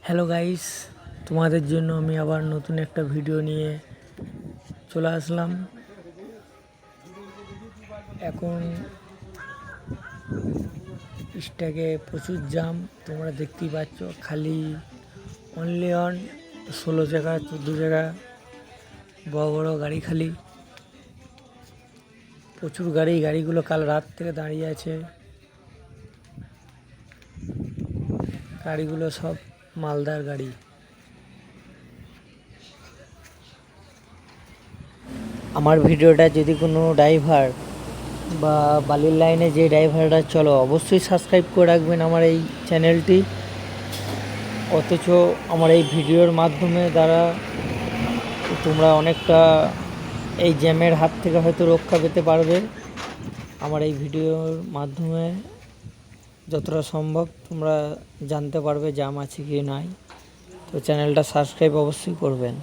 Hello guys, তোমাদের জন্য আমি আবার নতুন একটা ভিডিও নিয়ে চলে আসলাম। এখন স্ট্যাকে প্রচুর জাম, তোমরা দেখতেই পাচ্ছ। খালি অনলি অন 16 চাকা 14 চাকা বড় বড় গাড়ি, খালি প্রচুর গাড়িগুলো কাল রাত থেকে দাঁড়িয়ে আছে। গাড়িগুলো সব মালদার গাড়ি। আমার ভিডিওটা যদি কোনো ড্রাইভার বা বালির লাইনে যে ড্রাইভাররা চলো, অবশ্যই সাবস্ক্রাইব করে রাখবেন আমার এই চ্যানেলটি। অথচ আমার এই ভিডিওর মাধ্যমে দ্বারা তোমরা অনেকটা এই জ্যামের হাত থেকে হয়তো রক্ষা পেতে পারবে। আমার এই ভিডিওর মাধ্যমে যতটা সম্ভব তোমরা জানতে পারবে জ্যাম আছে কি নাই। তো চ্যানেলটা সাবস্ক্রাইব অবশ্যই করবেন।